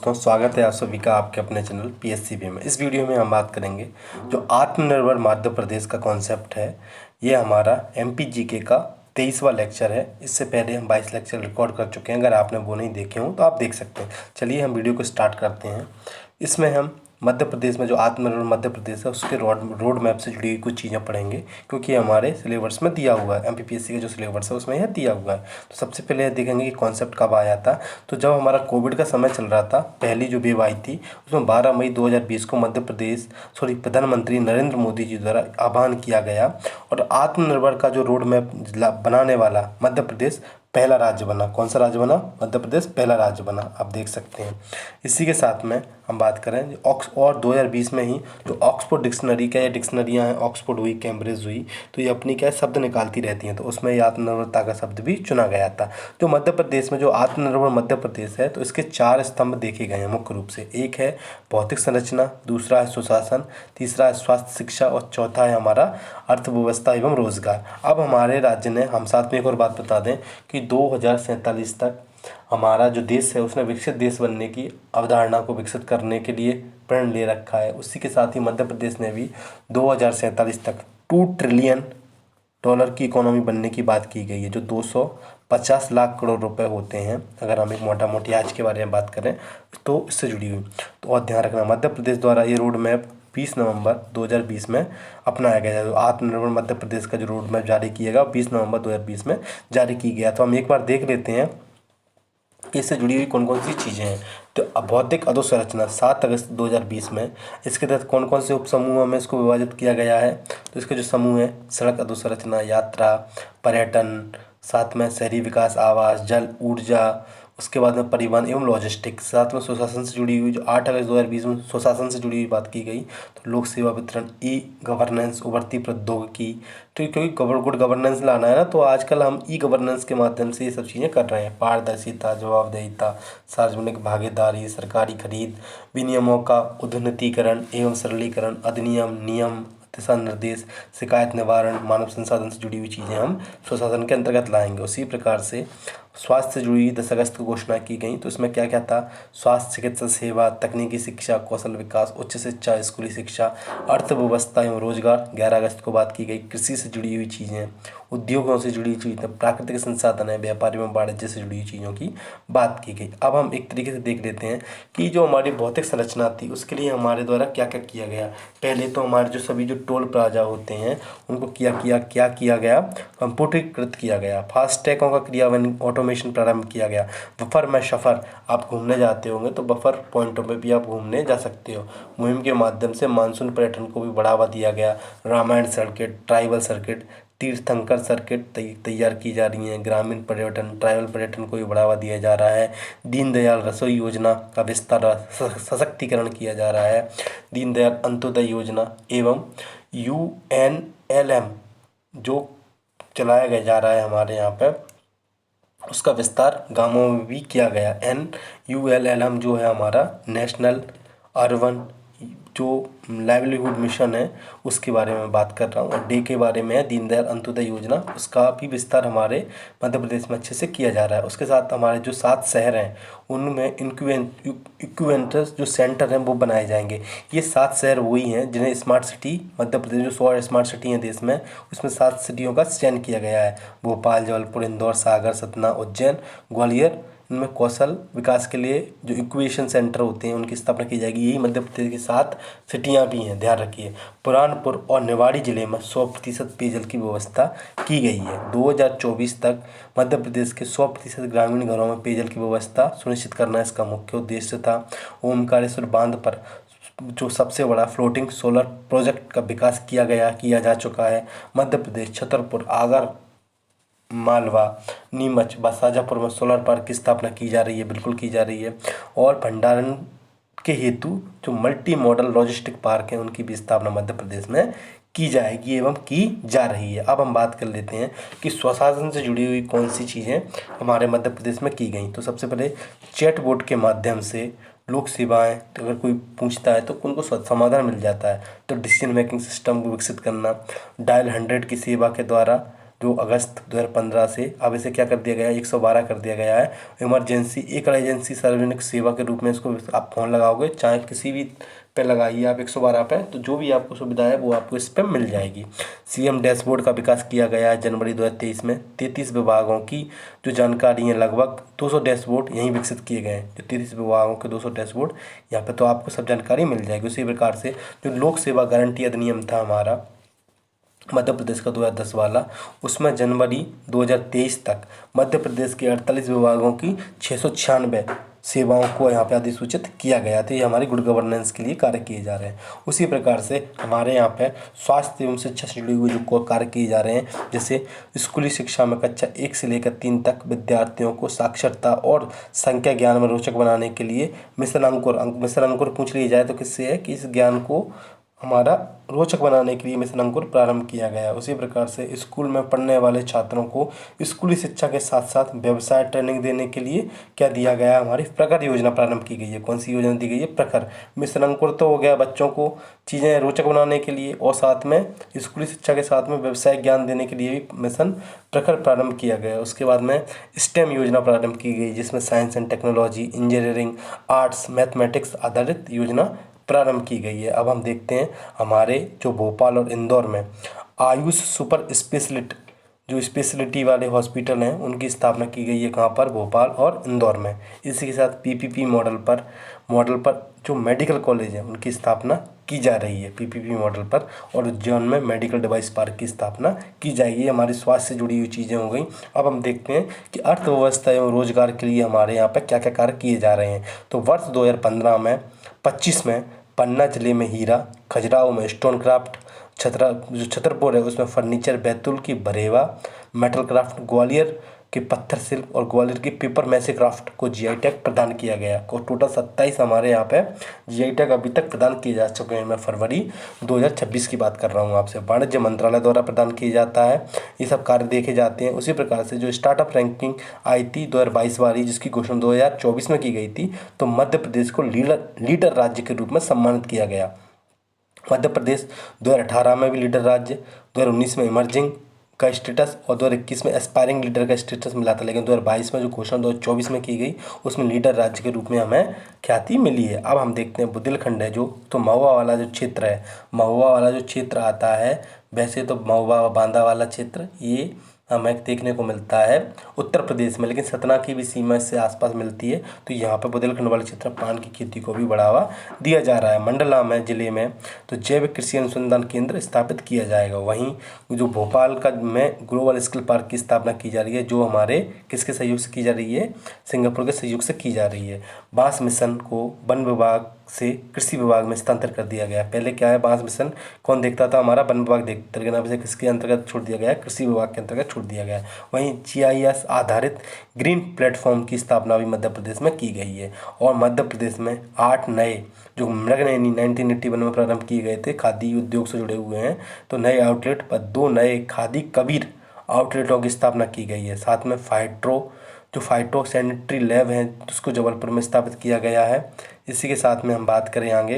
तो स्वागत है आप सभी का आपके अपने चैनल PSCB में। इस वीडियो में हम बात करेंगे जो आत्मनिर्भर मध्य प्रदेश का कॉन्सेप्ट है। ये हमारा MPGK का 23वां लेक्चर है। इससे पहले हम 22 लेक्चर रिकॉर्ड कर चुके हैं। अगर आपने वो नहीं देखे हों तो आप देख सकते हैं। चलिए हम वीडियो को स्टार्ट करते हैं। इसमें हम मध्य प्रदेश में जो आत्मनिर्भर मध्य प्रदेश है उसके रोड मैप से जुड़ी हुई कुछ चीज़ें पढ़ेंगे, क्योंकि हमारे सिलेबस में दिया हुआ है। MPPSC का जो सिलेबस है उसमें यह दिया हुआ है। तो सबसे पहले देखेंगे कि कॉन्सेप्ट कब आया था। तो जब हमारा कोविड का समय चल रहा था, पहली जो वेव आई थी उसमें 12 मई 2020 को प्रधानमंत्री नरेंद्र मोदी जी द्वारा आह्वान किया गया और आत्मनिर्भर का जो रोड मैप बनाने वाला मध्य प्रदेश पहला राज्य बना। कौन सा राज्य बना? मध्य प्रदेश पहला राज्य बना। आप देख सकते हैं। इसी के साथ में हम बात करें और 2020 में ही जो ऑक्सफोर्ड डिक्शनरी का, ये डिक्शनरियाँ हैं, ऑक्सफोर्ड हुई, कैम्ब्रिज हुई, तो ये अपनी क्या शब्द निकालती रहती हैं। तो उसमें ये आत्मनिर्भरता का शब्द भी चुना गया था। जो मध्य प्रदेश में जो आत्मनिर्भर मध्य प्रदेश है, तो इसके 4 स्तंभ देखे गए हैं मुख्य रूप से। एक है भौतिक संरचना, दूसरा है सुशासन, तीसरा है स्वास्थ्य शिक्षा और चौथा है हमारा अर्थव्यवस्था एवं रोजगार। अब हमारे राज्य ने, हम साथ में एक और बात बता दें कि 2047 तक हमारा जो देश है उसने विकसित देश बनने की अवधारणा को विकसित करने के लिए प्रण ले रखा है। उसी के साथ ही मध्य प्रदेश ने भी 2047 तक $2 ट्रिलियन की इकोनॉमी बनने की बात की गई है, जो 250 लाख करोड़ रुपए होते हैं। अगर हम एक मोटा मोटी आज के बारे में बात करें तो इससे जुड़ी हुई, तो और ध्यान रखना मध्य प्रदेश द्वारा ये रोड मैप 20 नवंबर 2020 में अपनाया गया है। आत्मनिर्भर मध्य प्रदेश का जो रोड मैप जारी किया गया 20 नवंबर 2020 में जारी की गया। तो हम एक बार देख लेते हैं कि इससे जुड़ी हुई कौन कौन सी चीज़ें हैं। तो भौतिक अधोसंरचना 7 अगस्त 2020 में, इसके तहत कौन कौन से उपसमूहों में इसको विभाजित किया गया है। तो इसके जो समूह हैं, सड़क अधोसंरचना, यात्रा, पर्यटन, साथ में शहरी विकास, आवास, जल, ऊर्जा, उसके बाद में परिवहन एवं लॉजिस्टिक्स, साथ में सुशासन से जुड़ी हुई, जो 8 अगस्त 2020 में सुशासन से जुड़ी हुई बात की गई। तो लोक सेवा वितरण, ई गवर्नेंस, उभरती प्रौद्योगिकी। तो क्योंकि गुड गवर्नेंस लाना है ना, तो आजकल हम ई गवर्नेंस के माध्यम से ये सब चीज़ें कर रहे हैं। पारदर्शिता, जवाबदेहिता, सार्वजनिक भागीदारी, सरकारी खरीद, विनियमों का उन्नतीकरण एवं सरलीकरण, अधिनियम, नियम, दिशा निर्देश, शिकायत निवारण, मानव संसाधन से जुड़ी हुई चीज़ें हम सुशासन के अंतर्गत लाएंगे। उसी प्रकार से स्वास्थ्य से जुड़ी 10 अगस्त को घोषणा की गई। तो इसमें क्या क्या था? स्वास्थ्य चिकित्सा सेवा, तकनीकी शिक्षा, कौशल विकास, उच्च शिक्षा, स्कूली शिक्षा, अर्थव्यवस्था एवं रोजगार 11 अगस्त को बात की गई। कृषि से जुड़ी हुई चीज़ें, उद्योगों से जुड़ी हुई चीज़ें, प्राकृतिक संसाधन है, व्यापार एवं वाणिज्य से जुड़ी हुई चीज़ों की बात की गई। अब हम एक तरीके से देख लेते हैं कि जो हमारी भौतिक संरचना थी उसके लिए हमारे द्वारा क्या क्या किया गया। पहले तो हमारे जो सभी जो टोल प्लाजा होते हैं उनको क्या किया गया? कंप्यूटरीकृत किया गया। फास्टैगों का क्रियान्वयन ऑटोमेशन प्रारंभ किया गया। बफर में सफ़र, आप घूमने जाते होंगे तो बफर पॉइंटों पे भी आप घूमने जा सकते हो। मुहिम के माध्यम से मानसून पर्यटन को भी बढ़ावा दिया गया। रामायण सर्किट, ट्राइबल सर्किट, तीर्थंकर सर्किट तैयार की जा रही हैं। ग्रामीण पर्यटन, ट्राइबल पर्यटन को भी बढ़ावा दिया जा रहा है। दीनदयाल रसोई योजना का विस्तार, सशक्तिकरण किया जा रहा है। दीनदयाल अंत्योदय योजना एवं UNLM जो चलाया जा रहा है हमारे यहाँ पे, उसका विस्तार गांवों में भी किया गया। NULLM जो है हमारा नेशनल अर्बन जो लाइवलीहुड मिशन है उसके बारे में बात कर रहा हूँ। और डे के बारे में है दीनदयाल अंत्योदय योजना, उसका भी विस्तार हमारे मध्य प्रदेश में अच्छे से किया जा रहा है। उसके साथ हमारे जो 7 शहर हैं उनमें इंक्यूबेटर्स जो सेंटर हैं वो बनाए जाएंगे। ये 7 शहर वही हैं जिन्हें स्मार्ट सिटी, मध्य प्रदेश जो 100 स्मार्ट सिटी हैं देश में, उसमें 7 सिटियों का चयन किया गया है। भोपाल, जबलपुर, इंदौर, सागर, सतना, उज्जैन, ग्वालियर। इनमें कौशल विकास के लिए जो इंक्यूबेशन सेंटर होते हैं उनकी स्थापना की जाएगी। यही मध्य प्रदेश की 7 सिटियाँ भी हैं, ध्यान रखिए। बुरहानपुर और निवाड़ी जिले में 100% पेयजल की व्यवस्था की गई है। 2024 तक मध्य प्रदेश के 100% ग्रामीण घरों में पेयजल की व्यवस्था सुनिश्चित करना इसका मुख्य उद्देश्य था। ओमकारेश्वर बांध पर जो सबसे बड़ा फ्लोटिंग सोलर प्रोजेक्ट का विकास किया जा चुका है। मध्य प्रदेश छतरपुर, आगर मालवा, नीमच व शाजापुर में सोलर पार्क की स्थापना की जा रही है, बिल्कुल की जा रही है। और भंडारण के हेतु जो मल्टी मॉडल लॉजिस्टिक पार्क हैं उनकी भी स्थापना मध्य प्रदेश में की जाएगी एवं की जा रही है। अब हम बात कर लेते हैं कि स्वशासन से जुड़ी हुई कौन सी चीज़ें हमारे मध्य प्रदेश में की गई। तो सबसे पहले चैट बोर्ड के माध्यम से लोक सेवाएं, तो अगर कोई पूछता है तो उनको समाधान मिल जाता है। तो डिसीजन मेकिंग सिस्टम को विकसित करना, डायल 100 की सेवा के द्वारा जो अगस्त 2015 से अब इसे क्या कर दिया गया है, 112 कर दिया गया है। इमरजेंसी एक इमरजेंसी सार्वजनिक सेवा के रूप में इसको आप फ़ोन लगाओगे, चाहे किसी भी पे लगाइए आप 112 पे, तो जो भी आपको सुविधा है वो आपको इस पर मिल जाएगी। सीएम डैशबोर्ड का विकास किया गया है जनवरी 2023 में। 33 विभागों की जो जानकारी है, लगभग 200 डैशबोर्ड यहीं विकसित किए गए हैं। जो 33 विभागों के 200 डैशबोर्ड, यहाँ पे तो आपको सब जानकारी मिल जाएगी। उसी प्रकार से जो लोक सेवा गारंटी अधिनियम था हमारा मध्य प्रदेश का 2010 वाला, उसमें जनवरी 2023 तक मध्य प्रदेश के 48 विभागों की 696 सेवाओं को यहाँ पे अधिसूचित किया गया था। ये हमारी गुड गवर्नेंस के लिए कार्य किए जा रहे हैं। उसी प्रकार से हमारे यहाँ पे स्वास्थ्य एवं शिक्षा से जुड़ी हुई जो कार्य किए जा रहे हैं, जैसे स्कूली शिक्षा में कक्षा 1 से लेकर 3 तक विद्यार्थियों को साक्षरता और संख्या ज्ञान में रोचक बनाने के लिए मिशन अंकुर पूछ लिया जाए तो किससे है कि इस ज्ञान को हमारा रोचक बनाने के लिए मिशन अंकुर प्रारंभ किया गया है। उसी प्रकार से स्कूल में पढ़ने वाले छात्रों को स्कूली शिक्षा के साथ साथ व्यवसाय ट्रेनिंग देने के लिए क्या दिया गया है, हमारी प्रखर योजना प्रारंभ की गई है। कौन सी योजना दी गई है? प्रखर। मिशन अंकुर तो हो गया बच्चों को चीज़ें रोचक बनाने के लिए, और साथ में स्कूली शिक्षा के साथ में व्यवसाय ज्ञान देने के लिए भी मिशन प्रखर प्रारंभ किया गया है। उसके बाद में स्टेम योजना प्रारंभ की गई, जिसमें science and technology, engineering, arts, mathematics आधारित योजना प्रारंभ की गई है। अब हम देखते हैं हमारे जो भोपाल और इंदौर में आयुष सुपर स्पेशलिटी जो स्पेशलिटी वाले हॉस्पिटल हैं उनकी स्थापना की गई है। कहाँ पर? भोपाल और इंदौर में। इसी के साथ पीपीपी मॉडल पर जो मेडिकल कॉलेज है उनकी स्थापना की जा रही है पीपीपी मॉडल पर, और उज्जैन में मेडिकल डिवाइस पार्क की स्थापना की जाएगी। हमारी स्वास्थ्य से जुड़ी हुई चीज़ें हो गई। अब हम देखते हैं कि अर्थव्यवस्था एवं रोजगार के लिए हमारे यहाँ पर क्या क्या कार्य किए जा रहे हैं। तो वर्ष 2025 में पन्ना जिले में हीरा, खजुराहो में स्टोन क्राफ्ट, छतरपुर है उसमें फर्नीचर, बैतूल की बरेवा मेटल क्राफ्ट, ग्वालियर के पत्थर शिल्प और ग्वालियर की पेपर मैसे क्राफ्ट को जीआई टैग प्रदान किया गया। और टोटल 27 हमारे यहाँ पे जीआई टैग अभी तक प्रदान किए जा चुके हैं। मैं फरवरी 2026 की बात कर रहा हूँ आपसे। वाणिज्य मंत्रालय द्वारा प्रदान किया जाता है, ये सब कार्य देखे जाते हैं। उसी प्रकार से जो स्टार्टअप रैंकिंग आई थी 2022 वाली, जिसकी घोषणा 2024 में की गई थी, तो मध्य प्रदेश को लीडर राज्य के रूप में सम्मानित किया गया। मध्य प्रदेश 2018 में भी लीडर राज्य, 2019 में इमर्जिंग का स्टेटस और 2021 में एस्पायरिंग लीडर का स्टेटस मिला था। लेकिन 2022 में जो घोषणा 2024 में की गई उसमें लीडर राज्य के रूप में हमें ख्याति मिली है। अब हम देखते हैं बुंदेलखंड है जो, तो महुआ वाला जो क्षेत्र है, महुआ वाला जो क्षेत्र आता है, वैसे तो महुआ बांदा वाला क्षेत्र ये हमें देखने को मिलता है उत्तर प्रदेश में, लेकिन सतना की भी सीमा इससे आसपास मिलती है। तो यहाँ पर बुंदेलखंड वाले क्षेत्र में पान की खेती को भी बढ़ावा दिया जा रहा है। मंडला में जिले में तो जैविक कृषि अनुसंधान केंद्र स्थापित किया जाएगा। वहीं जो भोपाल का में ग्लोबल स्किल पार्क की स्थापना की जा रही है, जो हमारे किसके सहयोग से की जा रही है? सिंगापुर के सहयोग से की जा रही है। बांस मिशन को वन विभाग से कृषि विभाग में स्थानांतर कर दिया गया। पहले क्या है, बांस मिशन कौन देखता था? हमारा वन विभाग देखता, लेकिन अब इसे किसके अंतर्गत छोड़ दिया गया है? कृषि विभाग के अंतर्गत छोड़ दिया गया है। वहीं जीआईएस आधारित ग्रीन प्लेटफॉर्म की स्थापना भी मध्य प्रदेश में की गई है। और मध्य प्रदेश में 8 नए जो मृगनयनी 1981 में प्रारंभ किए गए थे, खादी उद्योग से जुड़े हुए हैं, तो नए आउटलेट पर 2 नए खादी कबीर आउटलेटों की स्थापना की गई है। साथ में जो फाइटो सैनिटरी लैब है उसको जबलपुर में स्थापित किया गया है। इसी के साथ में हम बात करें आगे,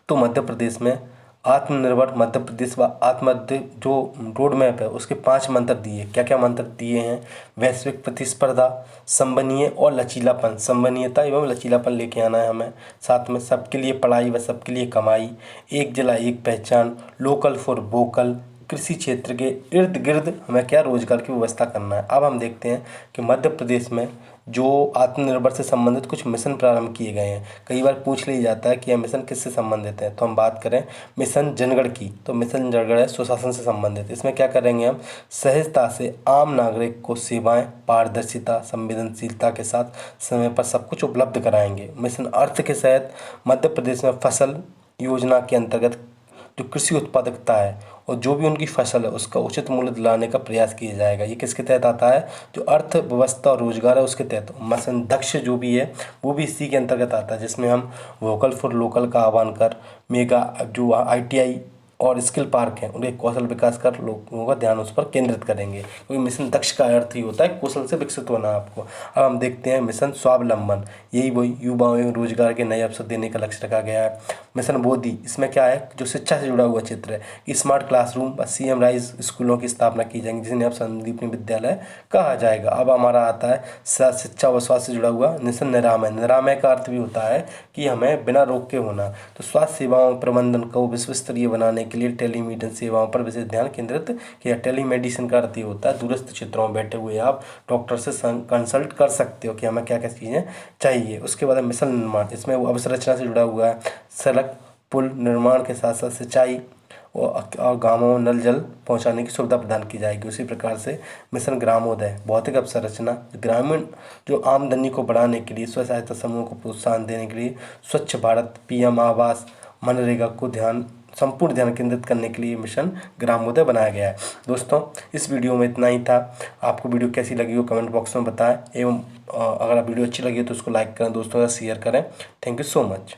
तो मध्य प्रदेश में आत्मनिर्भर मध्य प्रदेश व आत्मनिर्भर जो रोड मैप है उसके 5 मंत्र दिए। क्या क्या मंत्र दिए हैं? वैश्विक प्रतिस्पर्धा, संवहनीय और लचीलापन, संवहनीयता एवं लचीलापन लेके आना है हमें। साथ में सबके लिए पढ़ाई व सबके लिए कमाई, एक जिला एक पहचान, लोकल फॉर वोकल, कृषि क्षेत्र के इर्द गिर्द हमें क्या रोजगार की व्यवस्था करना है। अब हम देखते हैं कि मध्य प्रदेश में जो आत्मनिर्भर से संबंधित कुछ मिशन प्रारंभ किए गए हैं। कई बार पूछ लिया जाता है कि यह मिशन किससे संबंधित है, तो हम बात करें मिशन जनगढ़ की, तो मिशन जनगढ़ है सुशासन से संबंधित। इसमें क्या करेंगे हम? सहजता से आम नागरिक को सेवाएं पारदर्शिता संवेदनशीलता के साथ समय पर सब कुछ उपलब्ध कराएंगे। मिशन अर्थ के तहत मध्य प्रदेश में फसल योजना के अंतर्गत जो कृषि उत्पादकता है और जो भी उनकी फसल है उसका उचित मूल्य दिलाने का प्रयास किया जाएगा। ये किसके तहत आता है? जो अर्थव्यवस्था और रोजगार है उसके तहत। मिशन दक्ष जो भी है वो भी इसी के अंतर्गत आता है, जिसमें हम वोकल फॉर लोकल का आह्वान कर मेगा जो ITI और स्किल पार्क हैं उनके कौशल विकास कर लोगों का ध्यान उस पर केंद्रित करेंगे, क्योंकि मिशन दक्ष का अर्थ ही होता है कौशल से विकसित होना आपको। अब हम देखते हैं मिशन स्वावलंबन, यही वही युवाओं एवं रोजगार के नए अवसर देने का लक्ष्य रखा गया है। मिशन बोधि, इसमें क्या है जो शिक्षा से जुड़ा हुआ क्षेत्र है कि स्मार्ट क्लासरूम व CM राइज स्कूलों की स्थापना की जाएंगी, जिन्हें अब संदीपनी विद्यालय कहा जाएगा। अब हमारा आता है शिक्षा व स्वास्थ्य से जुड़ा हुआ मिशन निरामय। निरामय का अर्थ भी होता है कि हमें बिना रोग के होना, तो स्वास्थ्य सेवाओं प्रबंधन को विश्व स्तरीय बनाने के लिए टेलीमेडिसिन सेवाओं पर विशेष ध्यान केंद्रित किया। टेलीमेडिसिन का अर्थ ये होता है दूरस्थ क्षेत्रों में बैठे हुए आप डॉक्टर से कंसल्ट कर सकते हो कि हमें क्या क्या चीज़ें चाहिए। उसके बाद मिशन निर्माण, इसमें वो अवसंरचना से जुड़ा हुआ है, सड़क पुल निर्माण के साथ साथ सिंचाई और गाँवों में नल जल पहुंचाने की सुविधा प्रदान की जाएगी। उसी प्रकार से मिशन ग्रामोदय, भौतिक अवसंरचना, ग्रामीण जो आमदनी को बढ़ाने के लिए, स्व सहायता समूह को प्रोत्साहन देने के लिए, स्वच्छ भारत, PM आवास, मनरेगा को संपूर्ण ध्यान केंद्रित करने के लिए मिशन ग्रामोदय बनाया गया है। दोस्तों इस वीडियो में इतना ही था। आपको वीडियो कैसी लगी हो कमेंट बॉक्स में बताएं, एवं अगर वीडियो अच्छी लगी तो उसको लाइक करें, दोस्तों का शेयर करें। Thank you so much.